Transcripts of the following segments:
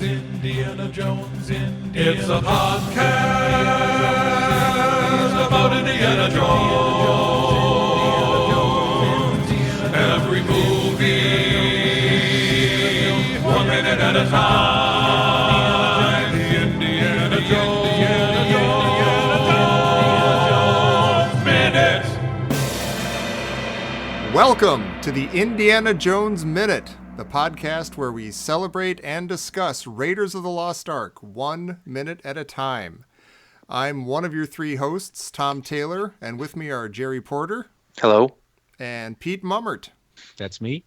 Indiana Jones. It's a podcast about Indiana Jones. Every movie, 1 minute at a time. Indiana Jones Minute. Welcome to the Indiana Jones Minute, the podcast where we celebrate and discuss Raiders of the Lost Ark 1 minute at a time. I'm one of your three hosts, Tom Taylor, and with me are Jerry Porter. Hello. And Pete Mummert. That's me.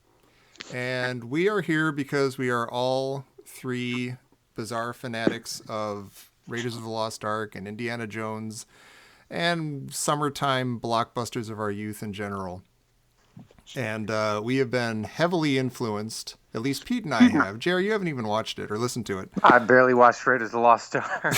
And we are here because we are all three bizarre fanatics of Raiders of the Lost Ark and Indiana Jones and summertime blockbusters of our youth in general. And we have been heavily influenced, at least Pete and I have. Jerry, you haven't even watched it or listened to it. I barely watched Raiders of the Lost Ark.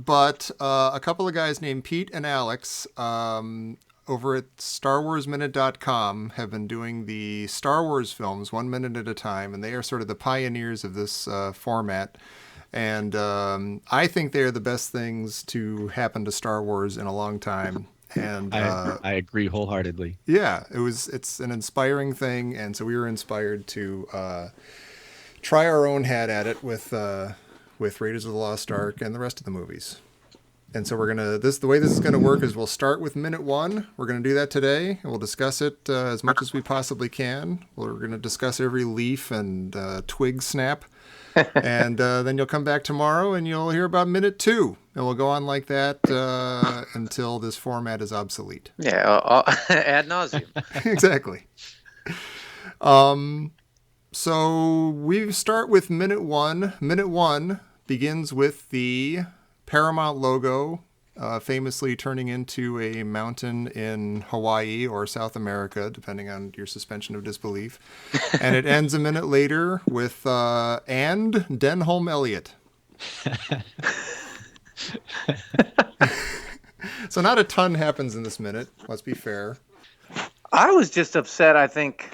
But a couple of guys named Pete and Alex over at StarWarsMinute.com have been doing the Star Wars films 1 minute at a time, and they are sort of the pioneers of this format. And I think they are the best things to happen to Star Wars in a long time. And I agree wholeheartedly. Yeah, it's an inspiring thing, and so we were inspired to try our own hat at it with Raiders of the Lost Ark and the rest of the movies. And so the way this is gonna work is we'll start with minute 1. We're gonna do that today, and we'll discuss it as much as we possibly can. We're gonna discuss every leaf and twig snap. And then you'll come back tomorrow and you'll hear about minute 2. And we'll go on like that until this format is obsolete. Yeah, ad nauseum. Exactly. So we start with minute 1. Minute 1 begins with the Paramount logo famously turning into a mountain in Hawaii or South America, depending on your suspension of disbelief. And it ends a minute later with and Denholm Elliott. So not a ton happens in this minute, let's be fair. I was just upset, I think,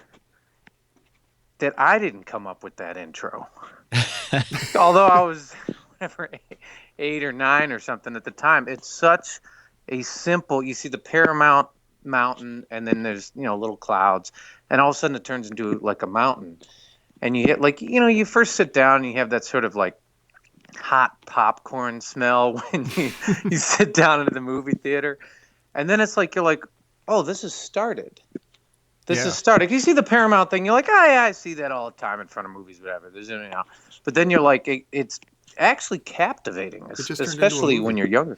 that I didn't come up with that intro. Although I was, 8 or 9 or something at the time. It's such a simple, you see the Paramount Mountain, and then there's, little clouds, and all of a sudden it turns into like a mountain. And you get you first sit down and you have that sort of like hot popcorn smell when you sit down into the movie theater. And then it's like, you're like, oh, this has started. This has started. You see the Paramount thing, you're like, oh yeah, I see that all the time in front of movies, whatever. But then you're like, it's actually captivating, especially when you're younger.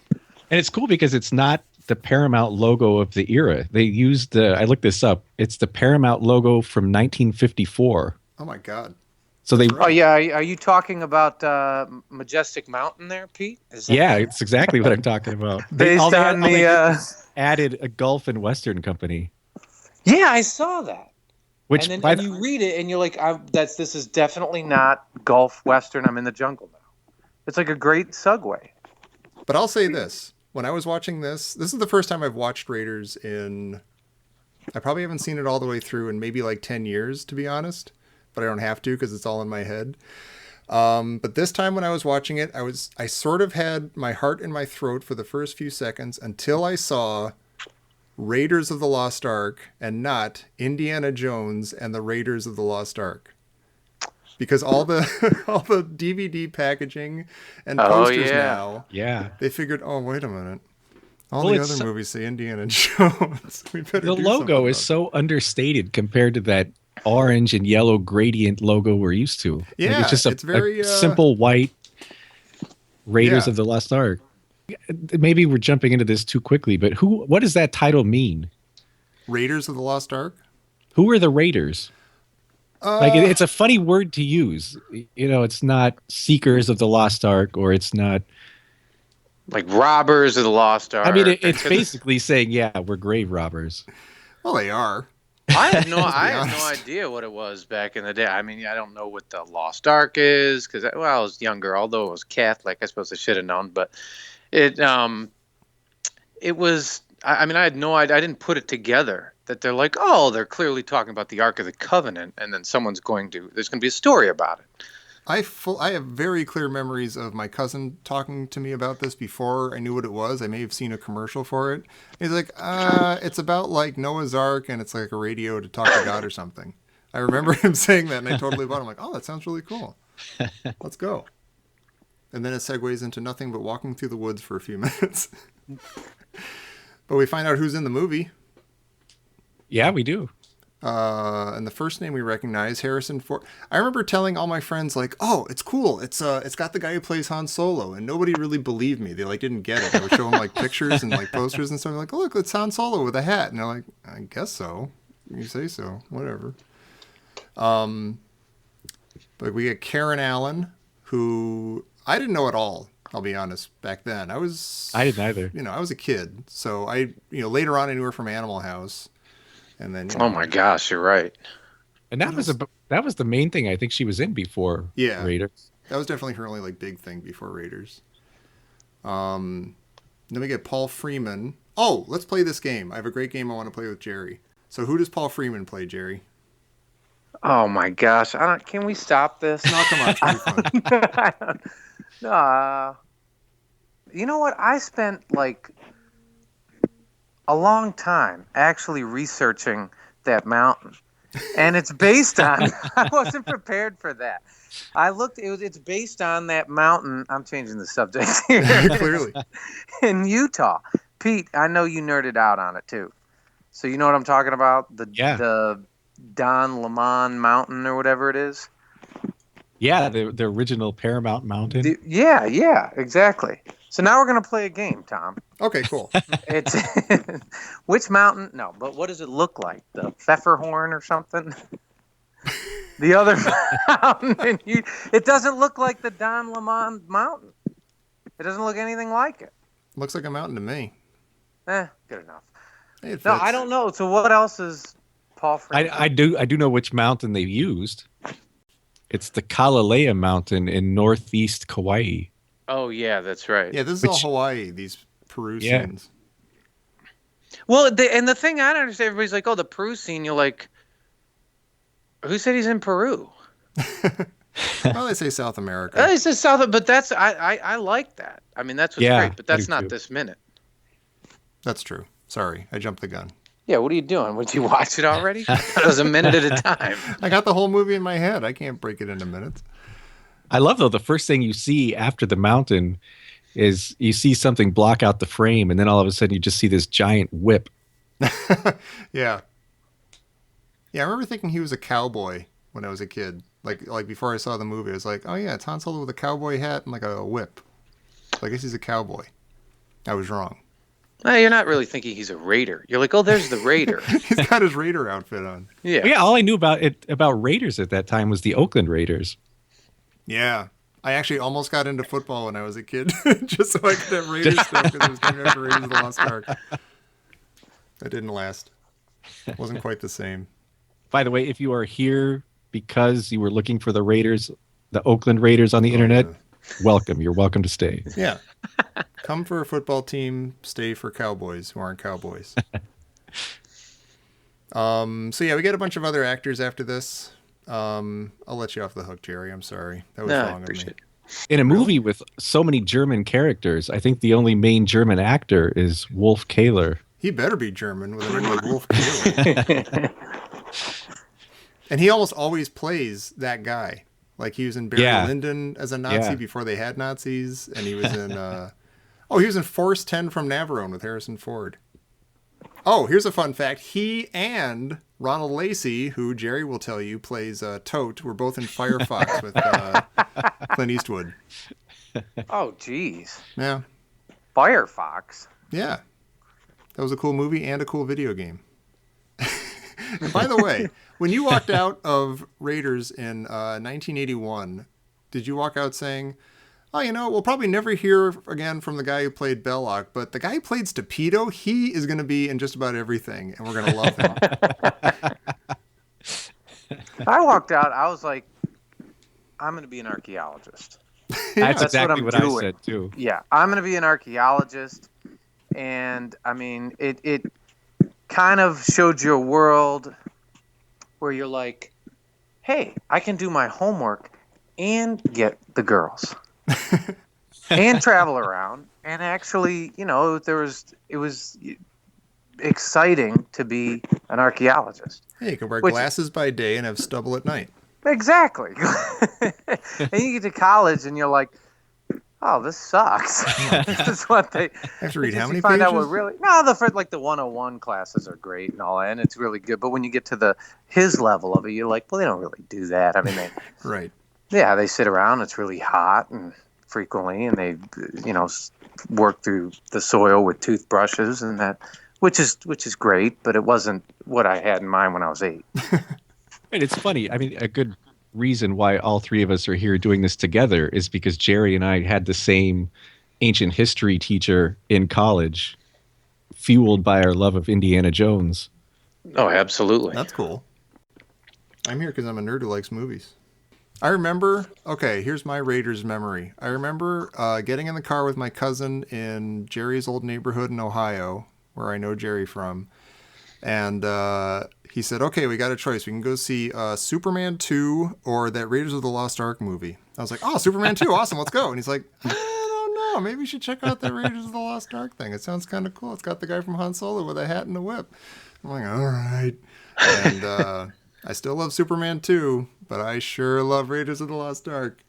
And it's cool because it's not the Paramount logo of the era. They used I looked this up. It's the Paramount logo from 1954. Oh my God. So they. Oh yeah, are you talking about Majestic Mountain there, Pete? Yeah, it's exactly what I'm talking about. They added a Gulf and Western company. Yeah, I saw that. Which, and then you read it and you're like, this is definitely not Gulf Western. I'm in the jungle now. It's like a great segue. But I'll say this. When I was watching this is the first time I've watched Raiders I probably haven't seen it all the way through in maybe like 10 years, to be honest. But I don't have to because it's all in my head. But this time when I was watching it, I sort of had my heart in my throat for the first few seconds until I saw Raiders of the Lost Ark and not Indiana Jones and the Raiders of the Lost Ark. Because all the DVD packaging and posters now, they figured, oh, wait a minute. All the other movies say Indiana Jones. We better the logo is so understated compared to that orange and yellow gradient logo we're used to. Yeah, it's just a very simple white Raiders of the Lost Ark. Maybe we're jumping into this too quickly, but what does that title mean? Raiders of the Lost Ark? Who are the Raiders? It's a funny word to use. It's not Seekers of the Lost Ark, or it's not like robbers of the Lost Ark. I mean, it's basically saying, we're grave robbers. Well, they are. I had no idea what it was back in the day. I mean, I don't know what the Lost Ark is because, I was younger. Although it was Catholic, I suppose I should have known. But it was. I mean, I had no idea. I didn't put it together that they're like, oh, they're clearly talking about the Ark of the Covenant, and then there's going to be a story about it. I have very clear memories of my cousin talking to me about this before I knew what it was. I may have seen a commercial for it. He's like, it's about like Noah's Ark, and it's like a radio to talk to God or something. I remember him saying that, and I totally bought it. I'm like, oh, that sounds really cool. Let's go. And then it segues into nothing but walking through the woods for a few minutes. But we find out who's in the movie. Yeah, we do. And the first name we recognize, Harrison Ford. I remember telling all my friends, like, oh, it's cool. It's got the guy who plays Han Solo. And nobody really believed me. They, like, didn't get it. I would show them, like, pictures and, like, posters and stuff. Like, oh, look, it's Han Solo with a hat. And they're like, I guess so. You say so. Whatever. But we get Karen Allen, who I didn't know at all. I'll be honest. Back then, I didn't either. I was a kid. So later on, I knew her from Animal House. And then, oh my gosh, you're right. And that was the main thing I think she was in before Raiders. That was definitely her only like big thing before Raiders. Then we get Paul Freeman. Oh, let's play this game. I have a great game I want to play with Jerry. So who does Paul Freeman play, Jerry? Oh my gosh, can we stop this? No, come on, it's pretty fun. You know what? I spent like a long time actually researching that mountain, and it's based on. I wasn't prepared for that. It's based on that mountain. I'm changing the subject here. Clearly, in Utah. Pete, I know you nerded out on it too, so you know what I'm talking about. The Don Lemon Mountain or whatever it is. Yeah, the original Paramount Mountain. Yeah, exactly. So now we're going to play a game, Tom. Okay, cool. It's which mountain? No, but what does it look like? The Pfefferhorn or something? The other mountain. It doesn't look like the Don Lemon Mountain. It doesn't look anything like it. Looks like a mountain to me. Good enough. Hey, no, I don't know. So what else is Paul Freeman? I do know which mountain they used. It's the Kalalea Mountain in northeast Kauai. Oh, yeah, that's right. Yeah, this is all Hawaii, these Peru scenes. Well, and the thing I don't understand, everybody's like, oh, the Peru scene, you're like, who said he's in Peru? Well, they say South America. They say South, but that's, I like that. I mean, that's what's great, but that's not this minute. That's true. Sorry, I jumped the gun. Yeah, what are you doing? Did you watch it already? It was a minute at a time. I got the whole movie in my head. I can't break it into minutes. I love, though, the first thing you see after the mountain is you see something block out the frame, and then all of a sudden you just see this giant whip. Yeah. Yeah, I remember thinking he was a cowboy when I was a kid. Like before I saw the movie, I was like, oh yeah, it's Han Solo with a cowboy hat and like a whip. So I guess he's a cowboy. I was wrong. No, you're not really thinking he's a raider. You're like, oh, there's the raider. He's got his raider outfit on. Yeah. All I knew about Raiders at that time was the Oakland Raiders. Yeah. I actually almost got into football when I was a kid, just so I could have Raiders stuff because it was coming after Raiders of the Lost Ark. That didn't last. It wasn't quite the same. By the way, if you are here because you were looking for the Raiders, the Oakland Raiders on the internet, welcome. You're welcome to stay. Yeah. Come for a football team, stay for Cowboys who aren't Cowboys. So yeah, we get a bunch of other actors after this. I'll let you off the hook, Jerry. I'm sorry. That was wrong of me. In a movie with so many German characters, I think the only main German actor is Wolf Kahler. He better be German with a name like Wolf Kahler. And he almost always plays that guy. Like he was in Barry Lyndon as a Nazi before they had Nazis, and he was in he was in Force 10 from Navarone with Harrison Ford. Oh, here's a fun fact. He and Ronald Lacey, who Jerry will tell you plays Tote, were both in Firefox with Clint Eastwood. Oh, geez. Yeah. Firefox? Yeah. That was a cool movie and a cool video game. By the way, when you walked out of Raiders in 1981, did you walk out saying, oh, we'll probably never hear again from the guy who played Belloc, but the guy who played Stupito, he is going to be in just about everything, and we're going to love him. I walked out, I was like, I'm going to be an archaeologist. That's exactly what I said, too. Yeah, I'm going to be an archaeologist, and, I mean, it kind of showed you a world where you're like, hey, I can do my homework and get the girls and travel around. And actually, you know, it was exciting to be an archaeologist. Hey, you can wear glasses by day and have stubble at night. Exactly. And you get to college and you're like, oh, this sucks. This is what they I have to read how many find pages? out what really no, the first, like the 101 classes are great and all that, and it's really good. But when you get to his level of it, you're like, well, they don't really do that. I mean, Right. Yeah, they sit around. It's really hot and frequently, and they, you know, work through the soil with toothbrushes and that, which is great. But it wasn't what I had in mind when I was 8. And it's funny. I mean, a good reason why all three of us are here doing this together is because Jerry and I had the same ancient history teacher in college, fueled by our love of Indiana Jones. Oh, absolutely. That's cool. I'm here because I'm a nerd who likes movies. I remember, okay, here's my Raiders memory. I remember getting in the car with my cousin in Jerry's old neighborhood in Ohio, where I know Jerry from. And he said, okay, we got a choice. We can go see Superman 2 or that Raiders of the Lost Ark movie. I was like, oh, Superman 2, awesome, let's go. And he's like, I don't know, maybe we should check out that Raiders of the Lost Ark thing. It sounds kind of cool. It's got the guy from Han Solo with a hat and a whip. I'm like, all right. And I still love Superman 2, but I sure love Raiders of the Lost Ark.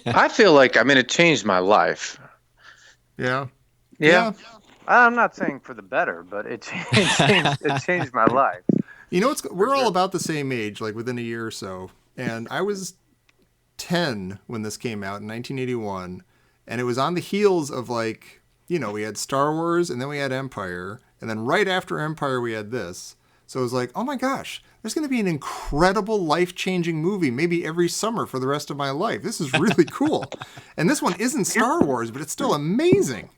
I feel like, I mean, it changed my life. Yeah. Yeah. I'm not saying for the better, but it changed my life. You know, we're all about the same age, like within a year or so. And I was 10 when this came out in 1981. And it was on the heels of, like, you know, we had Star Wars and then we had Empire. And then right after Empire, we had this. So it was like, oh my gosh, there's going to be an incredible life-changing movie maybe every summer for the rest of my life. This is really cool. And this one isn't Star Wars, but it's still amazing.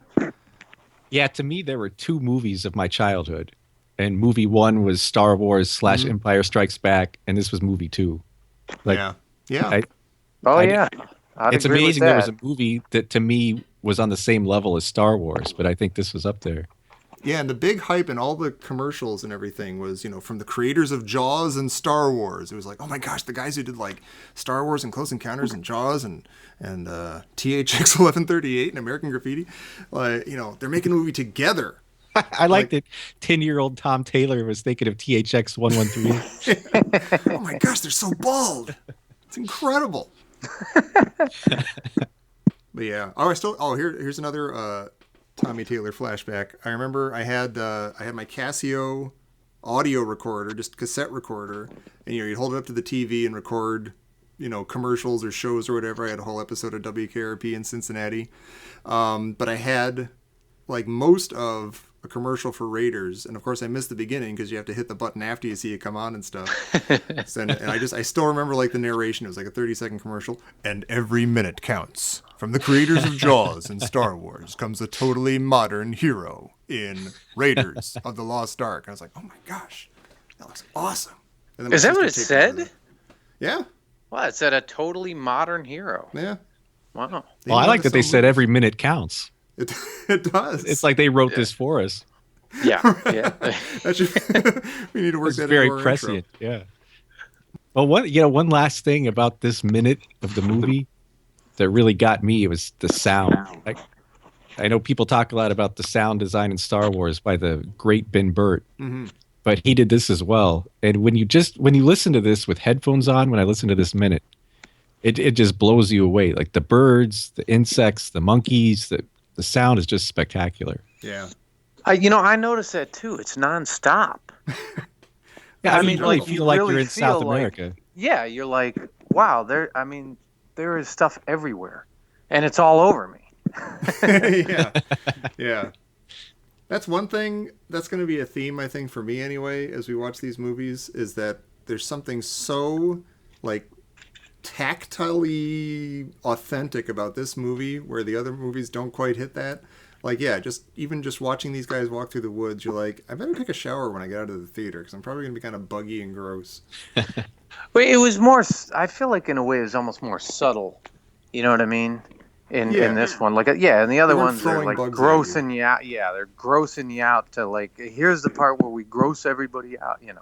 Yeah, to me, there were two movies of my childhood. And movie one was Star Wars / Empire Strikes Back, and this was movie 2. Like, yeah. It's amazing there was a movie that to me was on the same level as Star Wars, but I think this was up there. Yeah, and the big hype and all the commercials and everything was, you know, from the creators of Jaws and Star Wars. It was like, oh my gosh, the guys who did like Star Wars and Close Encounters and Jaws and THX 1138 and American Graffiti, like, you know, they're making a movie together. I like that 10-year-old Tom Taylor was thinking of THX 113. Oh my gosh, they're so bald. It's incredible. But yeah, here's another Tommy Taylor flashback. I remember I had my Casio audio recorder, just cassette recorder, and you know, you'd hold it up to the TV and record, you know, commercials or shows or whatever. I had a whole episode of WKRP in Cincinnati. But I had like most of a commercial for Raiders, and of course I missed the beginning because you have to hit the button after you see it come on and stuff. And I still remember like the narration. It was like a 30-second commercial, and every minute counts. From the creators of Jaws and Star Wars comes a totally modern hero in Raiders of the Lost Ark. And I was like, oh my gosh, that looks awesome. And then Is that what it said? Yeah. Wow, it said a totally modern hero. Yeah. Wow. Well, I like that they said every minute counts. It does. It's like they wrote this for us. Yeah. We need to work It's that very into our prescient. intro. Yeah. Well, one last thing about this minute of the movie that really got me, it was the sound. I know people talk a lot about the sound design in Star Wars by the great Ben Burtt, but he did this as well. And when you listen to this with headphones on, when I listen to this minute, it just blows you away. Like the birds, the insects, the monkeys, the sound is just spectacular. Yeah. I noticed that too. It's nonstop. Yeah, I mean, like, you feel like really you're in South feel like- America. Yeah, you're like, wow, there is stuff everywhere, and it's all over me. Yeah. That's one thing that's going to be a theme, I think, for me anyway, as we watch these movies, is that there's something so, like, tactilely authentic about this movie where the other movies don't quite hit that. Like, yeah, just watching these guys walk through the woods, you're like, I better take a shower when I get out of the theater because I'm probably going to be kind of buggy and gross. But it was more, I feel like in a way it was almost more subtle. You know what I mean? in Yeah. this one. Like, yeah, and the other They weren't ones are throwing like bugs at you. grossing you out. Yeah, they're grossing you out to like, here's the part where we gross everybody out, you know.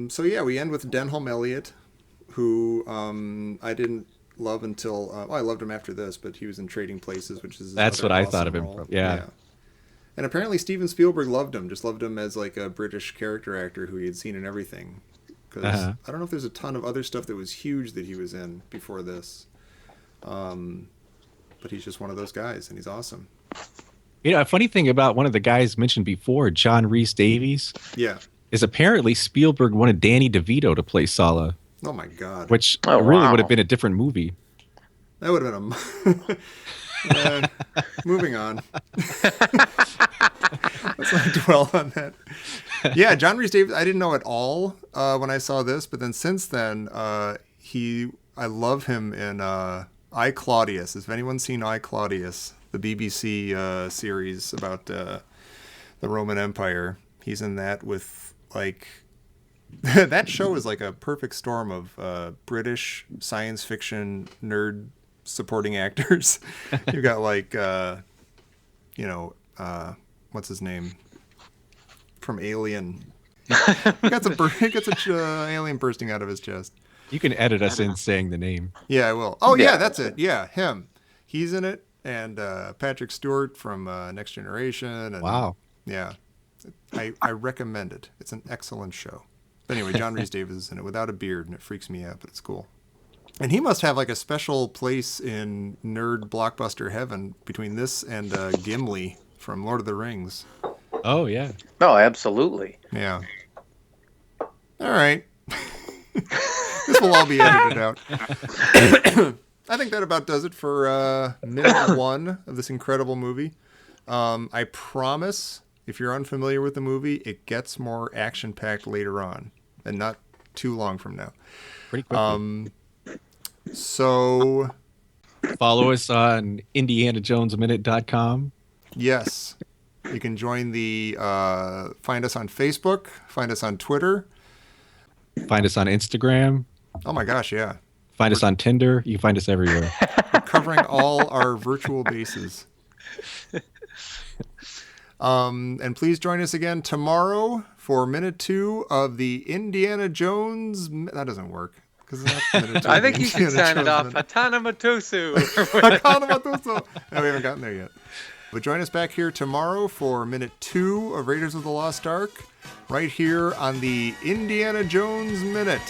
So yeah, we end with Denholm Elliott, who I didn't love until I loved him after this, but he was in Trading Places, which is his That's other what I awesome thought of him role. from. Yeah. And apparently Steven Spielberg loved him, just loved him as like a British character actor who he had seen in everything. Because I don't know if there's a ton of other stuff that was huge that he was in before this. But he's just one of those guys, and he's awesome. You know, a funny thing about one of the guys mentioned before, John Rhys Davies, Yeah. is apparently Spielberg wanted Danny DeVito to play Sala, Oh my God. which Oh, really wow. would have been a different movie. That would have been moving on. Let's not dwell on that. Yeah, John Rhys Davies, I didn't know at all when I saw this, but then since then, I love him in I, Claudius. Has anyone seen I, Claudius, the BBC series about the Roman Empire? He's in that with, like, that show is like a perfect storm of British science fiction nerd supporting actors. You've got like, what's his name from Alien? He gets a alien bursting out of his chest. You can edit us in saying the name. Yeah, I will. Oh yeah, Yeah. that's it. Yeah, him. He's in it, and Patrick Stewart from Next Generation. And, Wow. Yeah, I recommend it. It's an excellent show. But anyway, John Rhys Davies is in it without a beard, and it freaks me out, but it's cool. And he must have like a special place in nerd blockbuster heaven between this and Gimli from Lord of the Rings. Oh, yeah. Oh, absolutely. Yeah. All right. This will all be edited out. I think that about does it for minute one of this incredible movie. I promise, if you're unfamiliar with the movie, it gets more action-packed later on, and not too long from now. Pretty quickly. So, Follow us on IndianaJonesMinute.com. yes, you can join the, find us on Facebook, find us on Twitter. Find us on Instagram. Oh my gosh, yeah. Find us on Tinder. You can find us everywhere. We're covering all our virtual bases. And please join us again tomorrow for minute 2 of the Indiana Jones. That doesn't work. I think you should sign it off. Hatana Matusu. No, we haven't gotten there yet. But join us back here tomorrow for minute 2 of Raiders of the Lost Ark, right here on the Indiana Jones Minute.